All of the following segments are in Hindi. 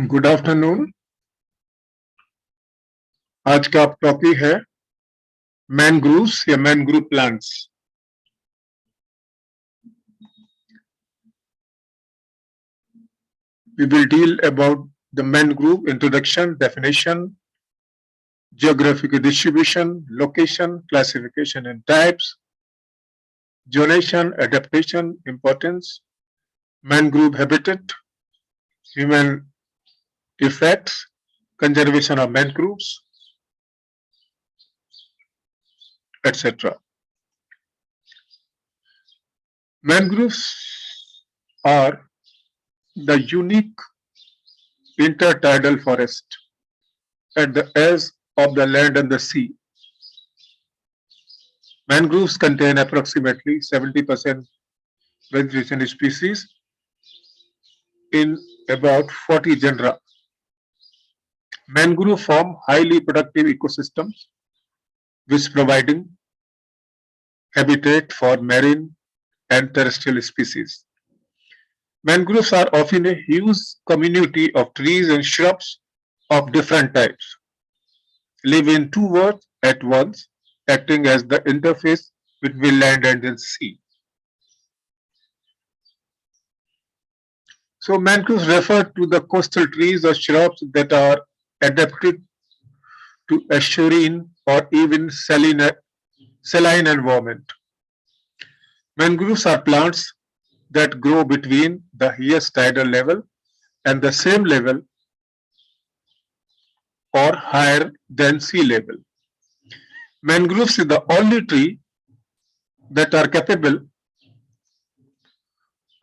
Good afternoon. आज का टॉपिक है मैनग्रूव्स या mangrove plants. We will deal about the mangrove introduction, definition, geographical distribution, location, classification and types, zonation, adaptation, importance, mangrove habitat, human effects, conservation of mangroves, etc. Mangroves are the unique intertidal forest at the edge of the land and the sea. Mangroves contain approximately 70% vegetation species in about 40 genera. Mangrove form highly productive ecosystems which providing habitat for marine and terrestrial species. Mangroves are often a huge community of trees and shrubs of different types, live in two worlds at once, acting as the interface between land and the sea. So mangroves refer to the coastal trees or shrubs that are adapted to estuarine or even saline environment. Mangroves are plants that grow between the highest tidal level and the same level or higher than sea level. Mangroves is the only tree that are capable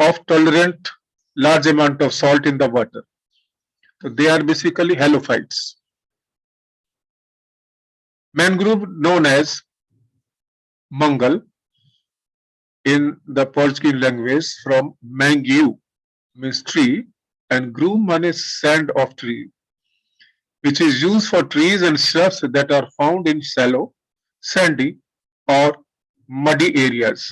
of tolerant large amount of salt in the water. So they are basically halophytes. Mangrove known as mangal in the Portuguese language from mangue means tree and groove means sand of tree, which is used for trees and shrubs that are found in shallow, sandy or muddy areas.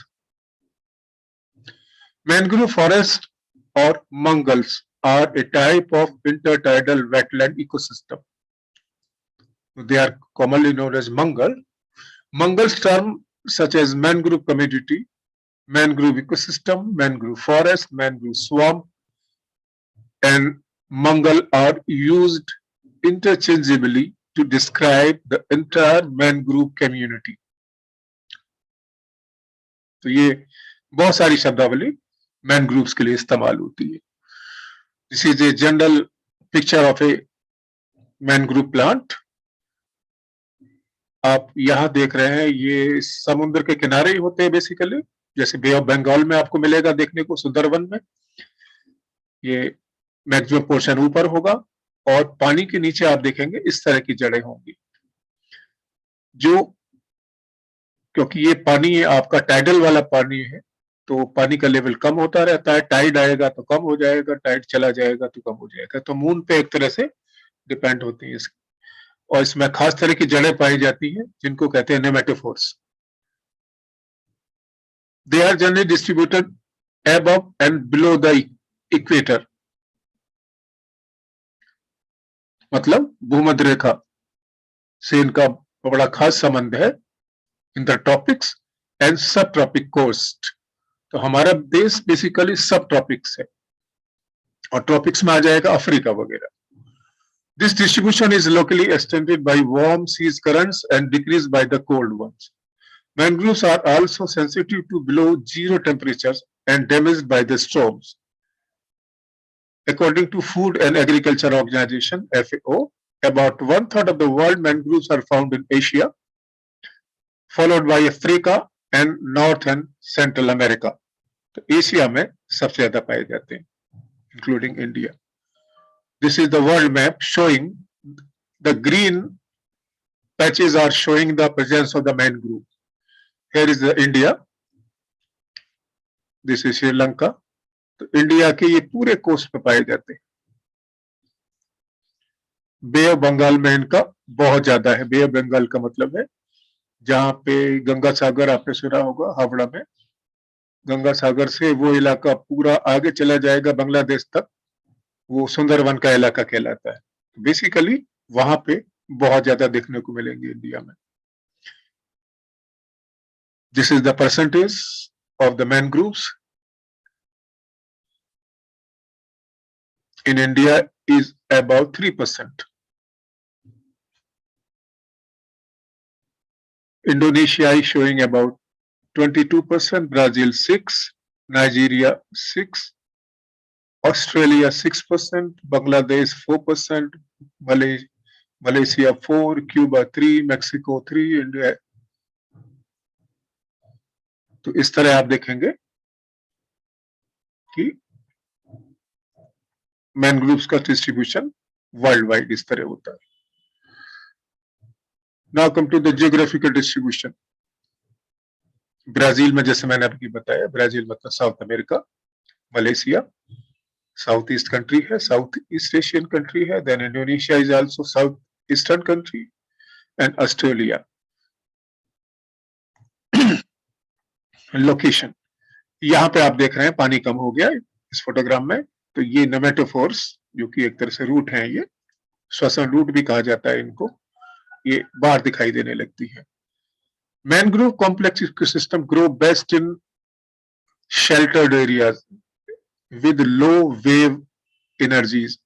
Mangrove forests or mangals are a type of intertidal wetland ecosystem. They are commonly known as mangal. Mangal's terms such as mangrove community, mangrove ecosystem, mangrove forest, mangrove swamp, and mangal are used interchangeably to describe the entire mangrove community. तो ये बहुत सारी शब्दावली मैनग्रूव्स के लिए इस्तेमाल होती है. This is a general picture of A mangrove plant. आप यहां देख रहे हैं, ये समुद्र के किनारे ही होते हैं बेसिकली, जैसे बे ऑफ बंगाल में आपको मिलेगा देखने को सुंदरवन में. ये मैक्सिमम पोर्शन ऊपर होगा और पानी के नीचे आप देखेंगे इस तरह की जड़ें होंगी, जो क्योंकि ये पानी आपका टाइडल वाला पानी है तो पानी का लेवल कम होता रहता है. टाइड आएगा तो कम हो जाएगा, टाइड चला जाएगा तो कम हो जाएगा. तो मून पे एक तरह से डिपेंड होती है इसकी. और इसमें खास तरह की जड़ें पाई जाती हैं जिनको कहते हैं nematophores. They are generally distributed above and below the equator. मतलब भूमध्य रेखा से इनका बड़ा खास संबंध है. इन द ट्रॉपिक्स एंड सब ट्रॉपिक कोस्ट. तो हमारा देश बेसिकली सब ट्रॉपिक्स है और ट्रॉपिक्स में आ जाएगा अफ्रीका वगैरह. This distribution is locally extended by warm seas currents and decrease by the cold ones. Mangroves are also sensitive to below zero temperatures and damaged by the storms. According to Food and Agriculture Organization (FAO), about 1/3 of the world mangroves are found in Asia, followed by Africa and North and Central America. तो एशिया में सबसे ज्यादा पाए जाते हैं, including India. This is the world map showing the green patches are showing the presence of the mangrove. Here is the India. This is Sri Lanka. तो इंडिया के ये पूरे कोस्ट पे पाए जाते हैं. बे ऑफ बंगाल में इनका बहुत ज्यादा है. बे ऑफ बंगाल का मतलब है जहां पे गंगा सागर आपने सुना होगा, हावड़ा में गंगा सागर से वो इलाका पूरा आगे चला जाएगा बांग्लादेश तक, वो सुंदरवन का इलाका कहलाता है. बेसिकली वहां पे बहुत ज्यादा देखने को मिलेंगे इंडिया में. This is the percentage of the mangroves in India is about 3%. Indonesia is showing about 22%, Brazil 6%, Nigeria 6%, Australia 6%, Bangladesh 4%, Malaysia 4%, Cuba 3%, Mexico 3%, India. तो इस तरह आप देखेंगे कि मैनग्रूव्स का डिस्ट्रीब्यूशन वर्ल्ड वाइड इस तरह होता है. Now come to the geographical distribution. Brazil में जैसे मैंने आपको बताया, ब्राजील मतलब South America, Malaysia south east country है, साउथ ईस्ट एशियन कंट्री है. Then Indonesia is also south eastern country and Australia. Location यहाँ पे आप देख रहे हैं पानी कम हो गया इस फोटोग्राम में. तो ये नेमेटोफोर्स जो कि एक तरह से रूट हैं, ये श्वसन रूट भी कहा जाता है इनको, ये बाहर दिखाई देने लगती है. Mangrove complex ecosystem grow best in sheltered areas with low wave energies.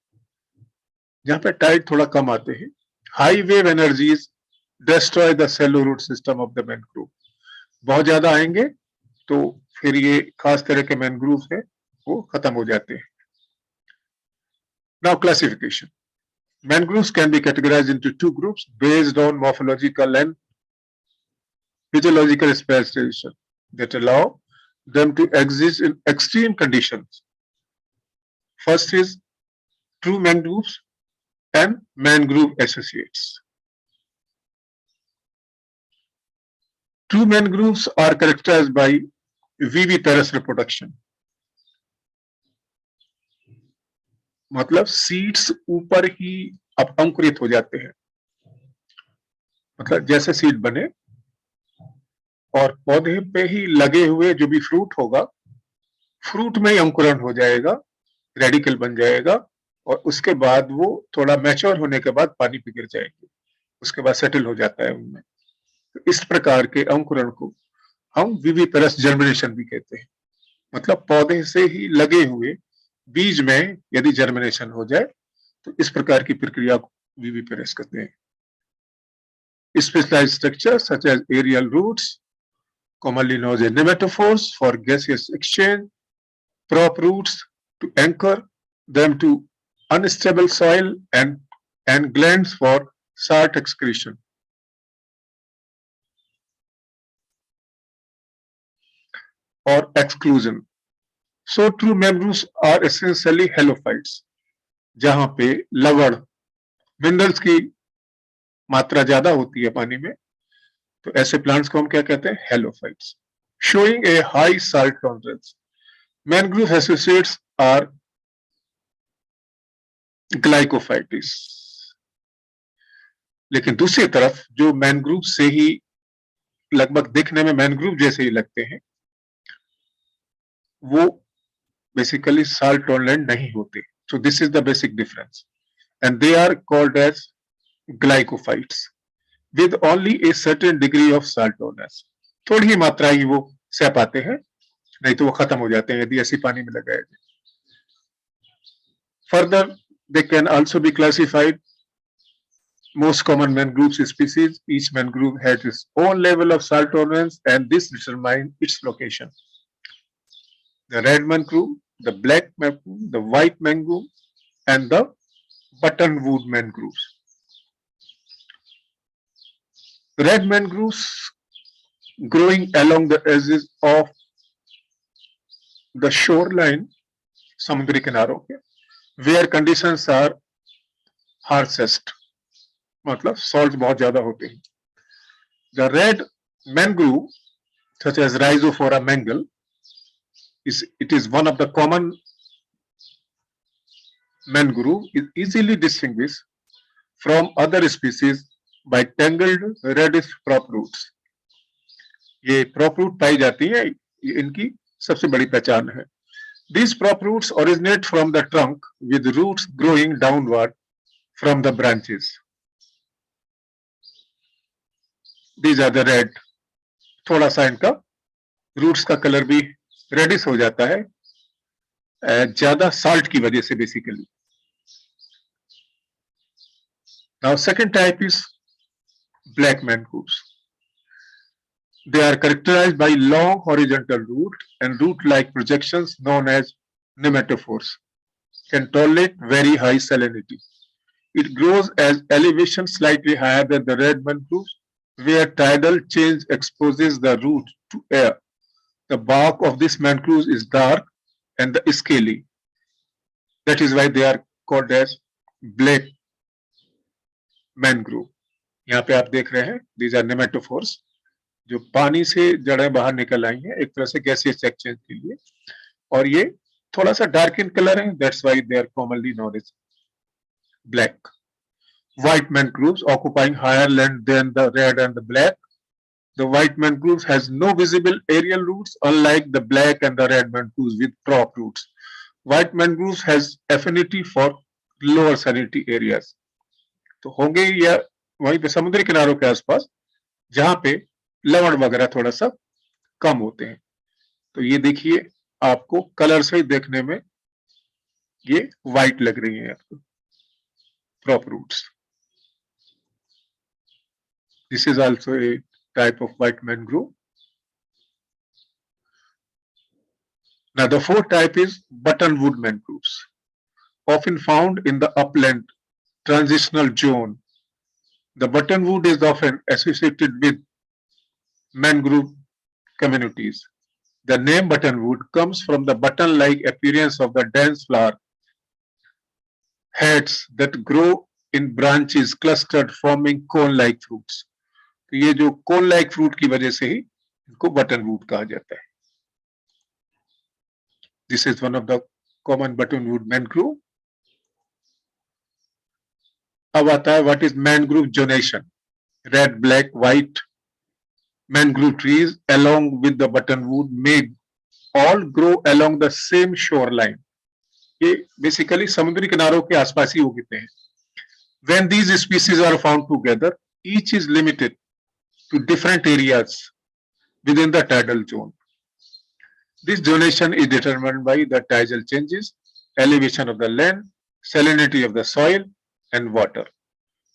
जहां पे टाइड थोड़ा कम आते हैं, high wave energies destroy the shallow root system of the mangrove. बहुत ज्यादा आएंगे तो फिर ये खास तरह के मैनग्रूव है वो खत्म हो जाते हैं. Now classification. Mangroves can be categorized into two groups based on morphological and physiological specialization that allow them to exist in extreme conditions. First is true mangroves and mangrove associates. True mangroves are characterized by viviparous reproduction, मतलब सीड्स ऊपर ही अब अंकुरित हो जाते हैं, मतलब जैसे सीड बने और पौधे पे ही लगे हुए जो भी फ्रूट होगा, फ्रूट में ही अंकुरण हो जाएगा, रेडिकल बन जाएगा और उसके बाद वो थोड़ा मैच्योर होने के बाद पानी पे गिर जाएंगे, उसके बाद सेटल हो जाता है उनमें। तो इस प्रकार के अंकुरण को हम विविपेरस जर्मिनेशन भी कहते हैं, मतलब पौधे से ही लगे हुए बीज में यदि जर्मिनेशन हो जाए तो इस प्रकार की प्रक्रिया को विविपेरस कहते हैं। Specialized structures such as aerial roots, commonly known as nematophores for gaseous exchange, prop roots to anchor them to unstable soil and glands for salt excretion. Or exclusion. So true mangroves are essentially halophytes, जहां पे लवण मिनरल्स की मात्रा ज्यादा होती है पानी में, तो ऐसे प्लांट्स को हम क्या कहते हैं? Halophytes. Showing a high salt tolerance, mangrove associates are glycophytes. लेकिन दूसरी तरफ जो मैंग्रोव से ही लगभग दिखने में मैंग्रोव जैसे ही लगते हैं, वो बेसिकली साल्ट टॉलरेंट नहीं होते। So this is the basic difference and they are called as glycophytes with only a certain degree of salt tolerance. थोड़ी ही मात्रा ही वो सह पाते हैं, नहीं तो वो खत्म हो जाते हैं यदि ऐसी पानी में लगाया जाए। Further, they can also be classified most common mangrove species. Each mangrove has its own level of salt tolerance, and this determines its location. The red mangrove, the black mangrove, the white mangrove, and the buttonwood mangroves. Red mangroves growing along the edges of the shoreline, समुद्री किनारों के, where conditions are harshest, मतलब सॉल्ट बहुत ज्यादा होते हैं. The red mangrove, such as Rhizophora mangle, it is one of the common mangrove, is easily distinguished from other species by tangled reddish prop roots. ये prop root पाई जाती है, ये इनकी सबसे बड़ी पहचान है. These prop roots originate from the trunk with roots growing downward from the branches. These are the red. थोड़ा सा इनका रूट्स का कलर भी रेडिश हो जाता है, ज्यादा साल्ट की वजह से basically. Now second type is black mangroves. They are characterized by long horizontal root and root-like projections known as nematophores. Can tolerate very high salinity. It grows as elevation slightly higher than the red mangroves, where tidal change exposes the root to air. The bark of this mangrove is dark and scaly. That is why they are called as black mangrove. यहाँ पे आप देख रहे हैं, these are nematophores, जो पानी से जड़ें बाहर निकल आई हैं एक तरह से गैसियस एक्सचेंज के लिए, और ये थोड़ा सा डार्क इन कलर है. That's why they are commonly known as black. White mangroves occupying higher land than the red and the black. The white mangrove has no visible aerial roots, unlike the black and the red mangroves with prop roots. White mangroves has affinity for lower salinity areas. तो होंगे या वहीं पे समुद्री किनारों के आसपास जहां पे लवण वगैरह थोड़ा सा कम होते हैं. तो ये देखिए, आपको कलर से देखने में ये व्हाइट लग रही है आपको prop roots. This is also a type of white mangrove. Now the fourth type is buttonwood mangroves, often found in the upland transitional zone. The buttonwood is often associated with mangrove communities. The name buttonwood comes from the button-like appearance of the dense flower heads that grow in branches clustered forming cone-like fruits. तो ये जो cone-like fruit की वजह से ही इनको buttonwood कहा जाता है. This is one of the common buttonwood mangrove. अब आता है what is mangrove zonation. Red, black, white mangrove trees along with the buttonwood may all grow along the same shoreline. ये बेसिकली समुद्री किनारों के आसपास ही उगते हैं. When these species are found together, each is limited to different areas within the tidal zone. This zonation is determined by the tidal changes, elevation of the land, salinity of the soil and water.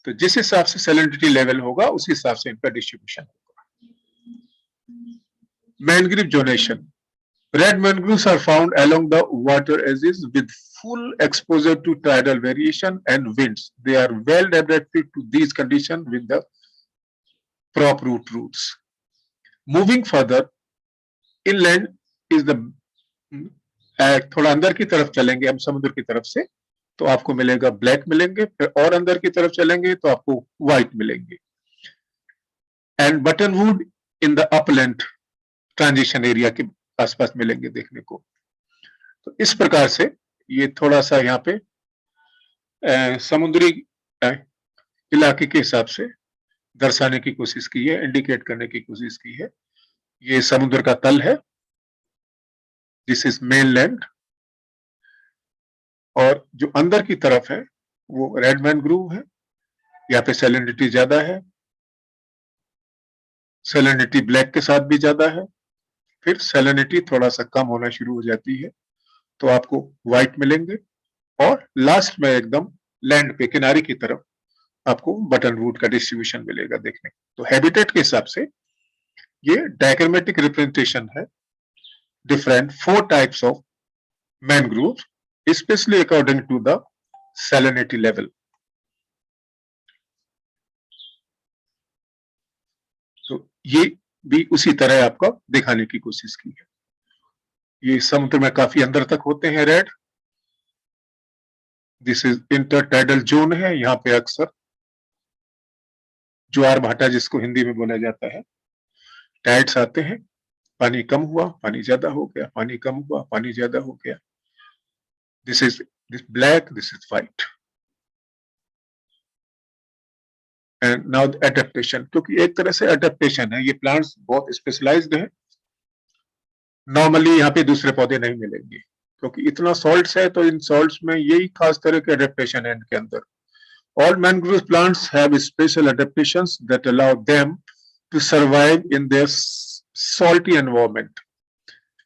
तो जिस हिसाब से salinity level होगा उस हिसाब से इनका distribution होगा. Mangrove zonation. Red mangroves are found along the water edges with full exposure to tidal variation and winds. They are well adapted to these conditions with the prop root roots. Moving further, inland is the थोड़ा अंदर की तरफ चलेंगे हम समुद्र की तरफ से तो आपको मिलेगा ब्लैक मिलेंगे, फिर और अंदर की तरफ चलेंगे तो आपको व्हाइट मिलेंगे. And buttonwood in the upland transition area के आसपास मिलेंगे देखने को. तो इस प्रकार से ये थोड़ा सा यहाँ पे समुद्री इलाके के हिसाब से दर्शाने की कोशिश की है, इंडिकेट करने की कोशिश की है. ये समुद्र का तल है, दिस इज मेनलैंड, और जो अंदर की तरफ है वो रेड मैनग्रोव है. यहाँ पे सैलिनिटी ज्यादा है, सैलिनिटी ब्लैक के साथ भी ज्यादा है, फिर सैलिनिटी थोड़ा सा कम होना शुरू हो जाती है तो आपको व्हाइट मिलेंगे, और लास्ट में एकदम लैंड पे किनारे की तरफ आपको बटनवुड का डिस्ट्रीब्यूशन मिलेगा देखने को. तो हैबिटेट के हिसाब से ये डायग्रामेटिक रिप्रेजेंटेशन है different 4 types of mangrove specially according to the salinity level. तो ये भी उसी तरह आपका दिखाने की कोशिश की है. ये समुद्र में काफी अंदर तक होते हैं red. This is intertidal zone है, यहाँ पे अक्सर ज्वार भाटा जिसको हिंदी में बोला जाता है, टाइड्स आते हैं, पानी कम हुआ, पानी ज्यादा हो गया, पानी कम हुआ, पानी ज्यादा हो गया. This is black, this is white. And now adaptation, क्योंकि एक तरह से एडेप्टेशन है, ये प्लांट्स बहुत स्पेशलाइज्ड है. नॉर्मली यहाँ पे दूसरे पौधे नहीं मिलेंगे क्योंकि इतना सॉल्ट्स है, तो इन सॉल्ट्स में यही खास तरह के एडेप्टेशन है इनके अंदर. All mangrove plants have special adaptations that allow them to survive in their salty environment.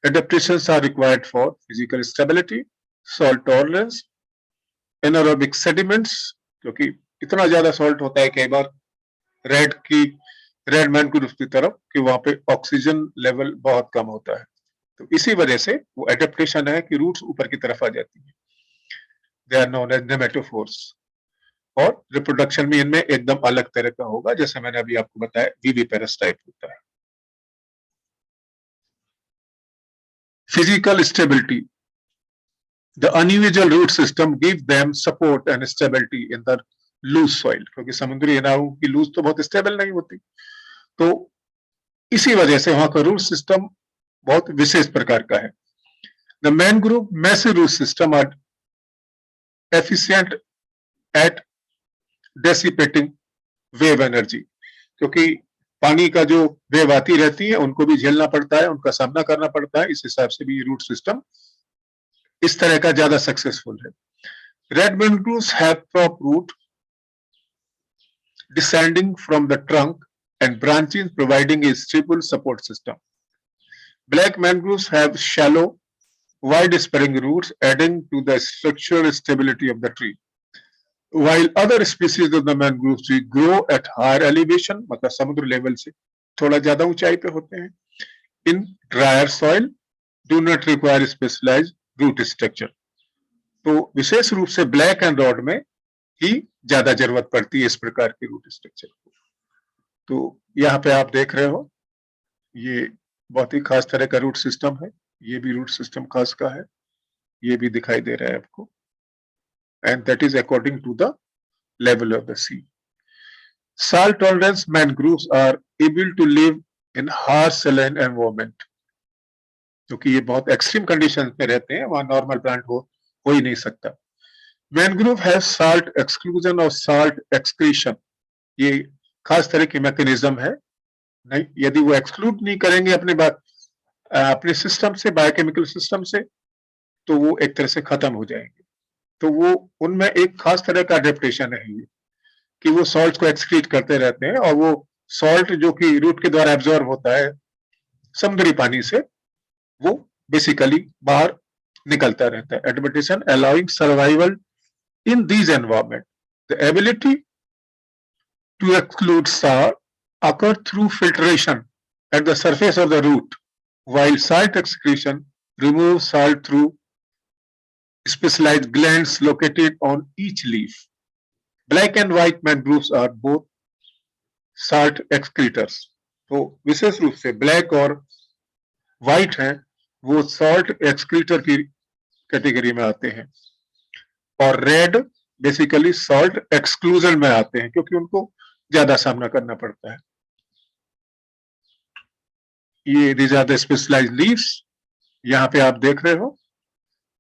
Adaptations are required for physical stability, salt tolerance, anaerobic sediments, क्योंकि इतना ज्यादा सॉल्ट होता है कई बार रेड मैनग्रोव की तरफ कि वहां पे ऑक्सीजन लेवल बहुत कम होता है, तो इसी वजह से वो एडेप्टेशन है कि रूट्स ऊपर की तरफ आ जाती है. They are known as nematophores. और रिप्रोडक्शन में इनमें एकदम अलग तरह का होगा, जैसे मैंने अभी आपको बताया विविपेरस टाइप होता है. Physical stability. The unusual root system give them support and stability in the loose soil, क्योंकि समुद्री किनारों की लूज तो बहुत स्टेबल नहीं होती, तो इसी वजह से वहां का रूट सिस्टम बहुत विशेष प्रकार का है. The mangrove massive root system are efficient at dissipating wave energy, क्योंकि पानी का जो वेव आती रहती है उनको भी झेलना पड़ता है, उनका सामना करना पड़ता है. इस हिसाब से भी रूट सिस्टम इस तरह का ज्यादा सक्सेसफुल है. Red mangroves have prop root descending from the trunk and branches providing a stable support system. Black mangroves have shallow, wide spreading roots adding to the structural stability of the tree. While other species of the mangrove tree grow at higher elevation, मतलब समुद्र लेवल से थोड़ा ज्यादा ऊंचाई पे होते हैं, in drier soil do not require specialized root structure. तो विशेष रूप से ब्लैक एंड रॉड में ही ज्यादा जरूरत पड़ती है इस प्रकार के रूट स्ट्रक्चर को. तो यहाँ पे आप देख रहे हो ये बहुत ही खास तरह का रूट सिस्टम है, ये भी रूट सिस्टम खास का है, ये भी दिखाई दे रहा है आपको, and that is according to the level of the sea. Salt tolerance, mangroves are able to live in harsh saline environment. क्योंकि ये बहुत एक्सट्रीम कंडीशन में रहते हैं, वहां नॉर्मल प्लांट हो ही नहीं सकता। मैनग्रोव हैव साल्ट एक्सक्लूजन और साल्ट एक्सक्रीशन, ये खास तरह की मैकेनिज्म है। नहीं, यदि वो एक्सक्लूड नहीं करेंगे अपने सिस्टम से, बायोकेमिकल सिस्टम से, तो वो एक तरह से खत्म हो जाएंगे। तो वो उनमें एक खास तरह का अडेप्टेशन है ये, कि वो सॉल्ट को एक्सक्रीट करते रहते हैं, और वो सॉल्ट जो कि रूट के द्वारा एब्जॉर्ब होता है समुद्री पानी से, वो बेसिकली बाहर निकलता रहता है। एडaptation allowing survival in these environment. The ability to exclude salt occur through filtration at the surface of the root, while salt excretion removes salt through specialized glands located on each leaf. Black and white mangroves are both salt excretors. तो विशेष रूप से ब्लैक और व्हाइट हैं, वो सॉल्ट एक्सक्रीटर की कैटेगरी में आते हैं, और रेड बेसिकली सॉल्ट एक्सक्लूजन में आते हैं, क्योंकि उनको ज्यादा सामना करना पड़ता है। ये these are the specialised leaves, यहाँ पे आप देख रहे हो,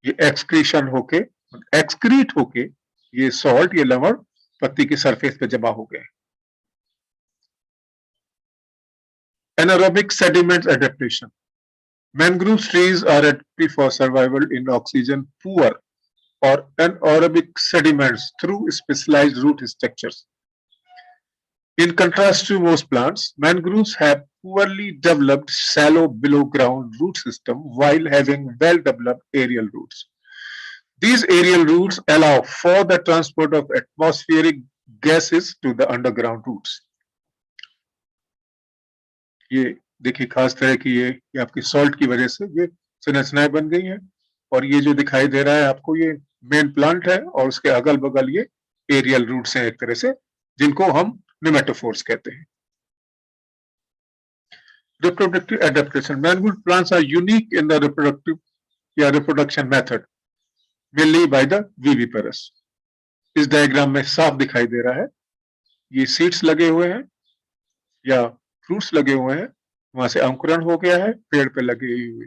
ये एक्सक्रीशन होके, एक्सक्रीट होके ये सॉल्ट, ये लवण पत्ती की सरफेस पे जमा हो गए। Anaerobic sediment adaptation, mangrove trees are adapted for survival in oxygen poor or anaerobic sediments through specialized root structures. In contrast to most plants, mangroves have poorly developed shallow below ground root system while having well developed aerial roots. These aerial roots allow for the transport of atmospheric gases to the underground roots. ये देखिए खास तरह की ये आपकी सॉल्ट की वजह से ये संरचनाएं बन गई हैं, और ये जो दिखाई दे रहा है आपको, ये मेन प्लांट है, और उसके अगल बगल ये एरियल रूट्स हैं एक तरह से, जिनको हम नेमेटोफोर्स कहते हैं। Reproductive adaptation. Mangrove plants are unique in the reproduction method, mainly by the viviparous. इस डायग्राम में साफ दिखाई दे रहा है, ये सीड्स लगे हुए हैं या फ्रूट्स लगे हुए हैं, वहां से अंकुरण हो गया है, पेड़ पे लगे हुए।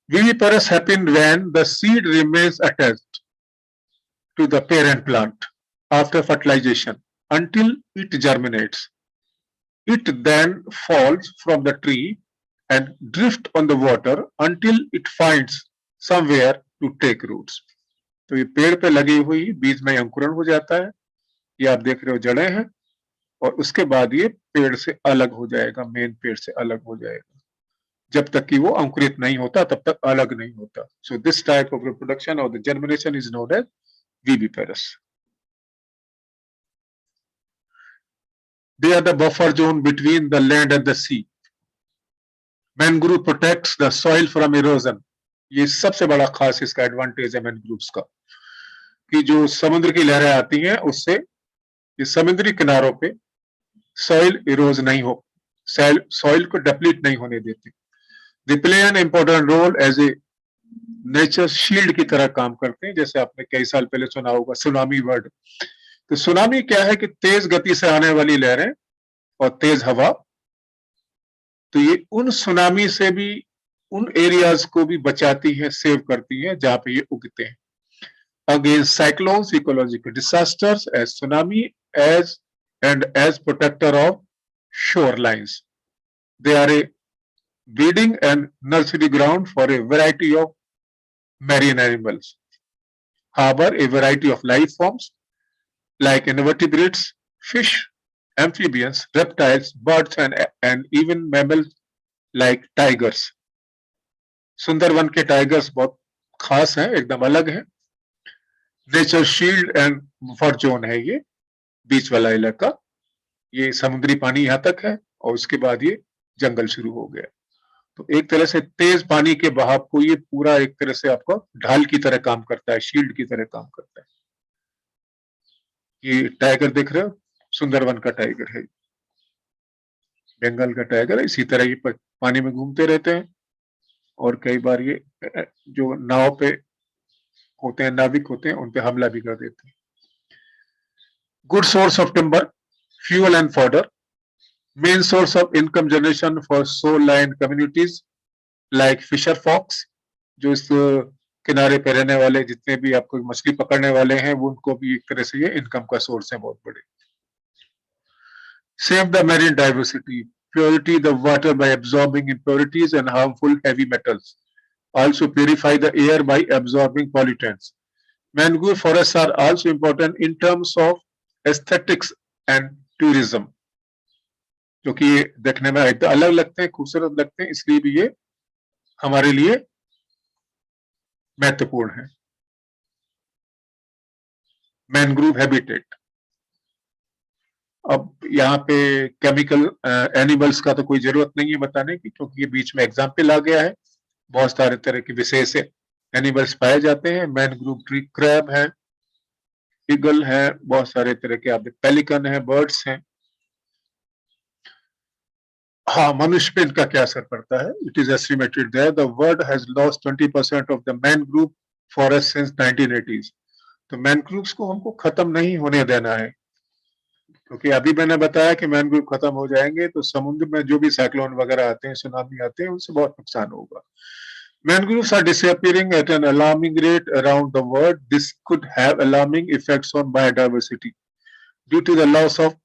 Viviparous happen when the seed remains attached to the parent plant after fertilization until it germinates. It then falls from the tree and drift on the water until it finds somewhere to take roots. तो ये पेड़ पे लगी हुई बीज में अंकुरण हो जाता है, ये आप देख रहे हो जड़ें हैं, और उसके बाद ये पेड़ से अलग हो जाएगा, मेन पेड़ से अलग हो जाएगा। जब तक कि वो अंकुरित नहीं होता तब तक अलग नहीं होता। So this type of reproduction or the germination is known as viviparous. They are the buffer zone between the land and the sea. Mangrove protects the soil from erosion. ये सबसे बड़ा खास इसका एडवांटेज है मैनग्रोव्स का, कि जो समुद्र की लहरें आती हैं उससे ये समुद्री किनारों पे सॉइल इरोज नहीं हो, सॉइल को डिप्लीट नहीं होने देते। They play an important role as a nature shield की तरह काम करते हैं। जैसे आपने कई साल पहले सुना होगा सुनामी वर्ड, तो सुनामी क्या है कि तेज गति से आने वाली लहरें और तेज हवा, तो ये उन सुनामी से भी उन एरियाज को भी बचाती है, सेव करती है जहां पे ये उगते हैं। Against cyclones, ecological disasters, as tsunami as and as protector of shorelines. They are a breeding and nursery ground for a variety of marine animals. Harbor a variety of life forms like invertebrates, fish, amphibians, reptiles, birds, and even mammals like tigers. Sundarban के टाइगर्स बहुत खास हैं, एकदम अलग हैं। Nature shield and buffer zone है ये बीच वाला इलाका, ये समुद्री पानी यहां तक है, और उसके बाद ये जंगल शुरू हो गया। तो एक तरह से तेज पानी के बहाव को ये पूरा एक तरह से आपको ढाल की तरह काम करता है, शील्ड की तरह काम करता है। ये टाइगर देख रहे हो, सुंदरवन का टाइगर है, बंगाल का टाइगर है। इसी तरह ये पानी में घूमते रहते हैं, और कई बार ये जो नाव पे होते हैं, नाविक होते हैं, उन पे हमला भी कर देते हैं। Good source of timber, fuel and fodder, main source of income generation for shoreline communities, like fisher folks, जो इस किनारे पे रहने वाले जितने भी आपको मछली पकड़ने वाले हैं, वो उनको भी एक तरह से ये इनकम का सोर्स है बहुत बड़े। Save the marine diversity, purity the water by absorbing impurities and harmful heavy metals. Also purify the air by absorbing pollutants. Mangrove forests are also important in terms of aesthetics and tourism, क्योंकि ये देखने में एकदम अलग लगते हैं, खूबसूरत लगते हैं, इसलिए भी ये हमारे लिए महत्वपूर्ण है। मैनग्रोव हैबिटेट, अब यहाँ पे केमिकल एनिमल्स का तो कोई जरूरत नहीं है बताने की, क्योंकि ये बीच में एग्जाम्पल आ गया है। बहुत सारे तरह के विशेष एनिमल्स पाए जाते हैं। मैनग्रोव ट्री क्रैब है, ईगल है, बहुत सारे तरह के आप पेलिकन है, बर्ड्स हैं। हाँ, मनुष्य पे इनका क्या असर पड़ता है? It is estimated that the world has lost 20% of the mangrove forest since 1980s। तो मैनग्रोव्स को हमको खत्म नहीं होने देना है, क्योंकि अभी मैंने बताया कि मैनग्रोव खत्म हो जाएंगे तो समुद्र में जो भी साइक्लोन वगैरह आते हैं, सुनामी आते हैं, उनसे बहुत नुकसान होगा। Mangroves are disappearing at an alarming rate around the world. This could have alarming effects on biodiversity due to the loss of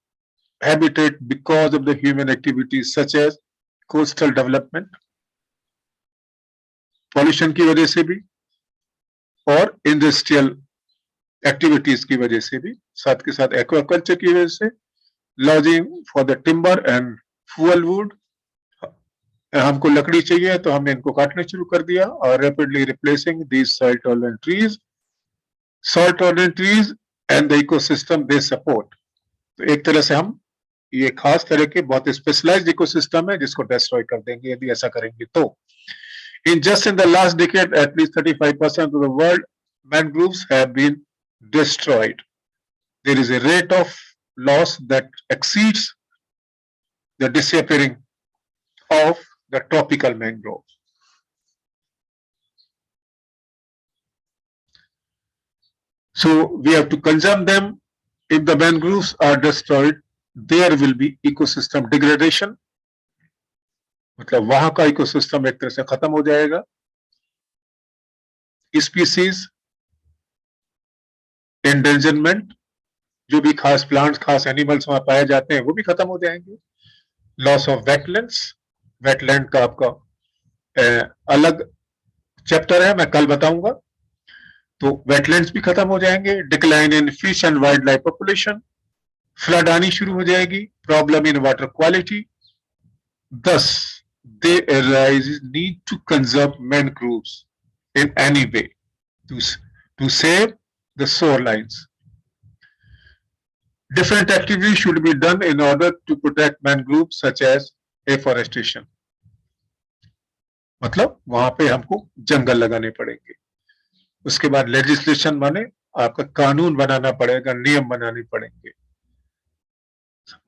habitat because of the human activities such as coastal development, pollution की वजह से भी और इंडस्ट्रियल एक्टिविटीज की वजह से भी, साथ के साथ एक्वाकल्चर की वजह से, lodging for the timber and fuel wood, हमको लकड़ी चाहिए तो हमने इनको काटना शुरू कर दिया, और rapidly replacing these soil tolerant trees and the ecosystem they support. तो एक तरह से हम ये खास तरह के बहुत स्पेशलाइज्ड इकोसिस्टम है जिसको डिस्ट्रॉय कर देंगे यदि ऐसा करेंगे तो। In just in the last decade at least 35% of the world mangroves have been destroyed. There is a rate of loss that exceeds the disappearing of the tropical mangrove. So we have to conserve them. If the mangroves are destroyed, there will be ecosystem degradation. मतलब वहां का इकोसिस्टम एक तरह से खत्म हो जाएगा। स्पीसीज एंडेंजरमेंट, जो भी खास प्लांट्स, खास एनिमल्स वहां पाए जाते हैं, वो भी खत्म हो जाएंगे। लॉस ऑफ वेटलैंड्स, वेटलैंड का आपका अलग चैप्टर है, मैं कल बताऊंगा। तो वेटलैंड्स भी खत्म हो जाएंगे। Decline in fish and wild life population, flood आनी शुरू हो जाएगी, problem in water quality. Thus, they arise need to conserve mangroves in any way to save the shorelines. Different activities should be done in order to protect mangroves, such as afforestation. मतलब वहां पे हमको जंगल लगाने पड़ेंगे। उसके बाद लेजिस्लेशन माने आपका कानून बनाना पड़ेगा, नियम बनाने पड़ेंगे।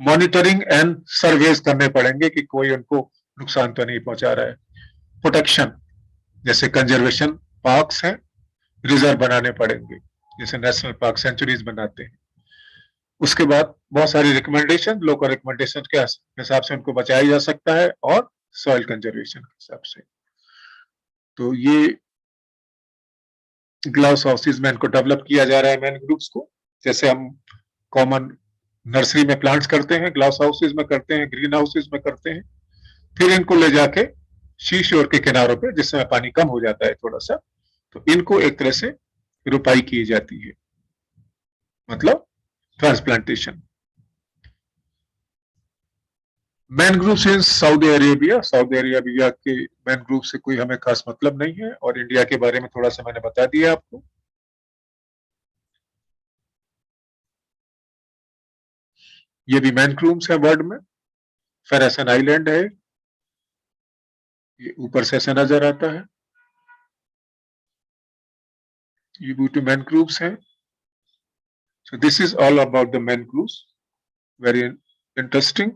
मॉनिटरिंग एंड सर्वेस करने पड़ेंगे कि कोई उनको नुकसान तो नहीं पहुंचा रहा है। प्रोटेक्शन, जैसे कंजर्वेशन पार्क्स हैं, रिजर्व बनाने पड़ेंगे, जैसे नेशनल पार्क सेंचुरीज बनाते हैं। उसके बाद बहुत सारी रिकमेंडेशन, लोकल रिकमेंडेशन के हिसाब से उनको बचाया जा सकता है, और सॉइल कंजर्वेशन के हिसाब से। तो ये ग्लास हाउसेज में इनको डेवलप किया जा रहा है मैनग्रोव्स को, जैसे हम कॉमन नर्सरी में प्लांट्स करते हैं, ग्लास हाउसेज में करते हैं, ग्रीन हाउसेज में करते हैं। फिर इनको ले जाके शीशोर के किनारों पे, जिसमें पानी कम हो जाता है थोड़ा सा, तो इनको एक तरह से रुपाई की जाती है, मतलब transplantation. Mangroves in Saudi Arabia, Saudi Arabia के मैनग्रोव से कोई हमें खास मतलब नहीं है, और इंडिया के बारे में थोड़ा सा मैंने बता दिया आपको। ये भी मैनग्रोव्स है वर्ल्ड में। फेरेसन आइलैंड है, ये ऊपर से ऐसा नजर आता है। ये ब्यूटी मैनग्रोव्स है। So this is all about the mangroves, very interesting.